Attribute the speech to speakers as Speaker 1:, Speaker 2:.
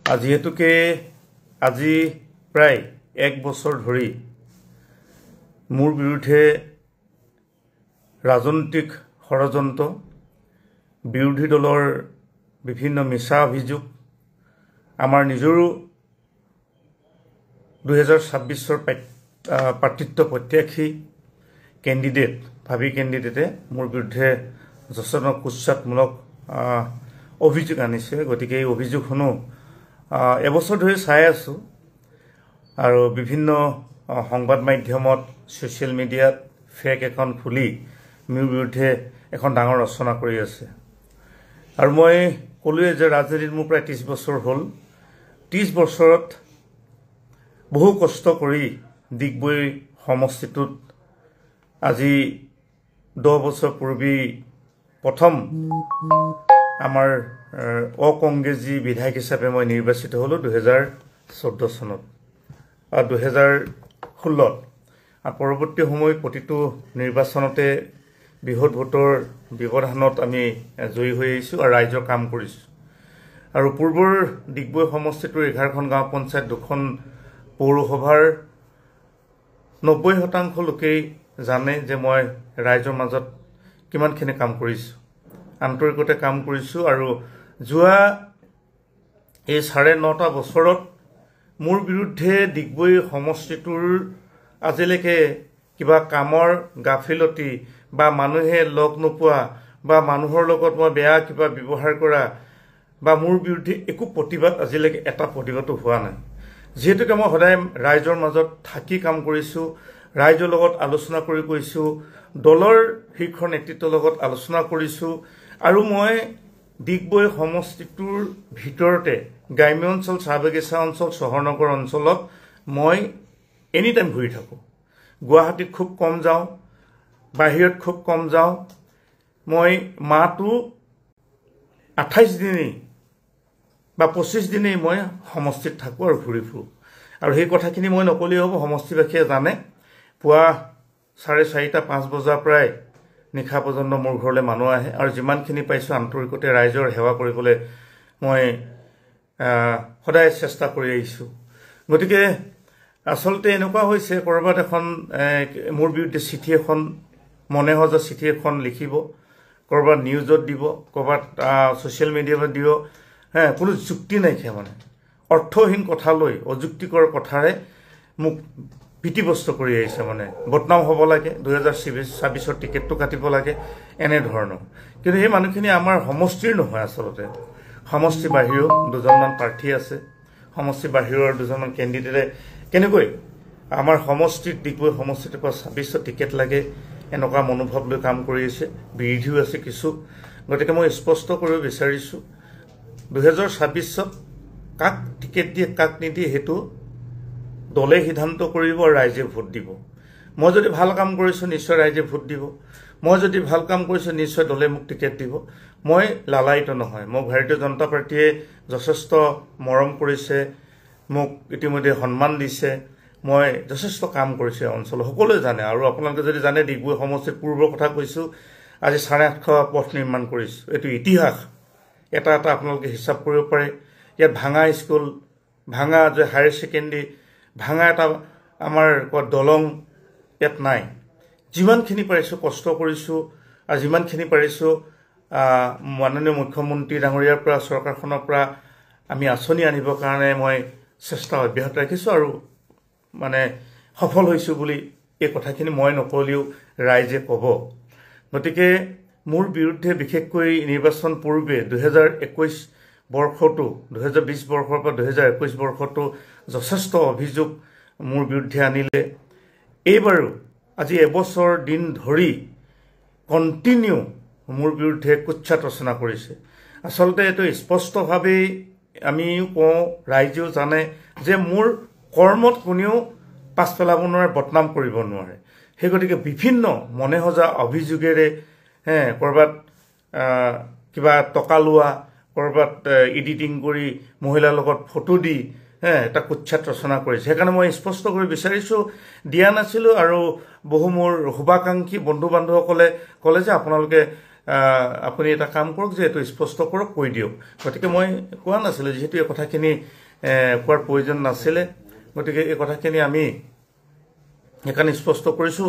Speaker 1: যিহেতুকে আজি প্ৰায় 1 বছৰ ধৰি মোৰ বিৰুদ্ধে ৰাজনৈতিক ষড়যন্ত্ৰ বিৰোধী দলৰ বিভিন্ন মিছা অভিযোগ আমাৰ নিজৰো 2026 প্ৰাৰ্থিত্ব প্ৰত্যাশী কেণ্ডিডেট ভাবি কেণ্ডিডেটে মোৰ বিৰুদ্ধে যথেষ্ট কুৎসাতমূলক অভিযোগ আনিছে। গতিকে এই অভিযোগসমূহ এবছৰ ধৰি চাই আছো আৰু বিভিন্ন সংবাদ মাধ্যমত ছ'চিয়েল মিডিয়াত ফেক একাউণ্ট খুলি মোৰ বিৰুদ্ধে এখন ডাঙৰ ৰচনা কৰি আছে। আৰু মই ক'লোৱে যে ৰাজনীতিত মোৰ প্ৰায় 30 বছৰ হ'ল। 30 বছৰত বহু কষ্ট কৰি ডিগবৈ সমষ্টিটোত আজি 10 বছৰ পূৰ্বে প্ৰথম আমাৰ অকংগ্ৰেছী বিধায়ক হিচাপে মই নিৰ্বাচিত হ'লোঁ 2014 চনত আৰু 2016 আৰু পৰৱৰ্তী সময়ত প্ৰতিটো নিৰ্বাচনতে বৃহৎ ভোটৰ ব্যৱধানত আমি জয়ী হৈ আহিছোঁ আৰু ৰাইজৰ কাম কৰিছোঁ। আৰু পূৰ্বৰ ডিগবৈ সমষ্টিটোৰ 11খন গাঁও পঞ্চায়ত 2খন পৌৰসভাৰ 90% লোকেই জানে যে মই ৰাইজৰ মাজত কিমানখিনি কাম কৰিছোঁ, আন্তৰিকতে কাম কৰিছোঁ। আৰু যোৱা এই 9.5 বছৰত মোৰ বিৰুদ্ধে ডিগবৈ সমষ্টিটোৰ আজিলৈকে কিবা কামৰ গাফিলতি বা মানুহে লগ নোপোৱা বা মানুহৰ লগত মই বেয়া কিবা ব্যৱহাৰ কৰা বা মোৰ বিৰুদ্ধে একো প্ৰতিবাদ আজিলৈকে এটা প্ৰতিবাদো হোৱা নাই। যিহেতুকে মই সদায় ৰাইজৰ মাজত থাকি কাম কৰিছোঁ, ৰাইজৰ লগত আলোচনা কৰি কৈছোঁ, দলৰ শীৰ্ষ নেতৃত্বৰ লগত আলোচনা কৰিছোঁ। আৰু মই ডিগবৈ সমষ্টিটোৰ ভিতৰতে গ্ৰাম্য অঞ্চল, চাহ বাগিচা অঞ্চল, চহৰ নগৰ অঞ্চলত মই এনি টাইম ঘূৰি থাকোঁ। গুৱাহাটীত খুব কম যাওঁ, বাহিৰত খুব কম যাওঁ। মই মাহটো 28 দিনেই বা 25 দিনেই মই সমষ্টিত থাকোঁ আৰু ঘূৰি ফুৰোঁ। আৰু সেই কথাখিনি মই নক'লেই হ'ব, সমষ্টিবাসীয়ে জানে। পুৱা 4:30-5 বজাৰ পৰাই নিশা পৰ্যন্ত মোৰ ঘৰলৈ মানুহ আহে আৰু যিমানখিনি পাইছোঁ আন্তৰিকতে ৰাইজৰ সেৱা কৰিবলৈ মই সদায় চেষ্টা কৰি আহিছোঁ। গতিকে আচলতে এনেকুৱা হৈছে, ক'ৰবাত এখন মোৰ বিৰুদ্ধে চিঠি এখন মনে সজা চিঠি এখন লিখিব, ক'ৰবাত নিউজত দিব, ক'ৰবাত ছ'চিয়েল মিডিয়াত দিব, কোনো যুক্তি নাইকিয়া মানে অৰ্থহীন কথা লৈ অযুক্তিকৰ কথাৰে মোক ভীতিগ্ৰস্ত কৰি আহিছে। মানে বদনাম হ'ব লাগে, 2026 টিকেটটো কাটিব লাগে, এনেধৰণৰ। কিন্তু সেই মানুহখিনি আমাৰ সমষ্টিৰ নহয়। আচলতে সমষ্টি বাহিৰেও 2জনমান প্ৰাৰ্থী আছে, সমষ্টি বাহিৰৰ 2জনমান কেণ্ডিডেটে কেনেকৈ আমাৰ সমষ্টিত ডিগবৈ সমষ্টিটোৰ পৰা 26 টিকেট লাগে এনেকুৱা মনোভাৱ লৈ কাম কৰি আছে, বিৰোধীও আছে কিছু। গতিকে মই স্পষ্ট কৰিব বিচাৰিছোঁ, 2026 কাক টিকেট দিয়ে কাক নিদিয়ে সেইটো দলে সিদ্ধান্ত কৰিব আৰু ৰাইজে ভোট দিব। মই যদি ভাল কাম কৰিছোঁ নিশ্চয় ৰাইজে ভোট দিব, মই যদি ভাল কাম কৰিছোঁ নিশ্চয় দলে মোক টিকেট দিব। মই লালায়িত নহয়। মোক ভাৰতীয় জনতা পাৰ্টীয়ে যথেষ্ট মৰম কৰিছে, মোক ইতিমধ্যে সন্মান দিছে, মই যথেষ্ট কাম কৰিছোঁ অঞ্চলত, সকলোৱে জানে। আৰু আপোনালোকে যদি জানে, ডিগবৈ সমষ্টিৰ পূৰ্বৰ কথা কৈছোঁ, আজি 850 পথ নিৰ্মাণ কৰিছোঁ। এইটো ইতিহাস, এটা এটা আপোনালোকে হিচাপ কৰিব পাৰে। ইয়াত ভাঙা স্কুল, ভাঙা যে হায়াৰ ছেকেণ্ডেৰী, ভাঙা এটা আমাৰ দলং ইয়াত নাই। যিমানখিনি পাৰিছোঁ কষ্ট কৰিছোঁ আৰু যিমানখিনি পাৰিছোঁ মাননীয় মুখ্যমন্ত্ৰী ডাঙৰীয়াৰ পৰা, চৰকাৰখনৰ পৰা আমি আঁচনি আনিবৰ কাৰণে মই চেষ্টা অব্যাহত ৰাখিছোঁ আৰু মানে সফল হৈছোঁ বুলি এই কথাখিনি মই নক'লেও ৰাইজে ক'ব। গতিকে মোৰ বিৰুদ্ধে বিশেষকৈ নিৰ্বাচন পূৰ্বে 2021 বৰ্ষটো, 2020 বৰ্ষৰ পৰা 2021 বৰ্ষটো যথেষ্ট অভিযোগ মোৰ বিৰুদ্ধে আনিলে। এইবাৰো আজি এবছৰ দিন ধৰি কণ্টিনিউ মোৰ বিৰুদ্ধে কুৎসাত ৰচনা কৰিছে। আচলতে এইটো স্পষ্টভাৱেই আমিও কওঁ, ৰাইজেও জানে যে মোৰ কৰ্মত কোনেও পাছ পেলাব নোৱাৰে, বদনাম কৰিব নোৱাৰে। সেই গতিকে বিভিন্ন মনে সজা অভিযোগেৰে ক'ৰবাত কিবা টকা লোৱা, ক'ৰবাত এডিটিং কৰি মহিলাৰ লগত ফটো দি এটা কুৎসাত ৰচনা কৰিছে। সেইকাৰণে মই স্পষ্ট কৰি বিচাৰিছোঁ, দিয়া নাছিলোঁ। আৰু বহু মোৰ শুভাকাংক্ষী বন্ধু বান্ধৱসকলে ক'লে যে আপোনালোকে আপুনি এটা কাম কৰক যে এইটো স্পষ্ট কৰক, কৈ দিয়ক। গতিকে মই কোৱা নাছিলোঁ, যিহেতু এই কথাখিনি কোৱাৰ প্ৰয়োজন নাছিলে, গতিকে এই কথাখিনি আমি সেইকাৰণে স্পষ্ট কৰিছোঁ।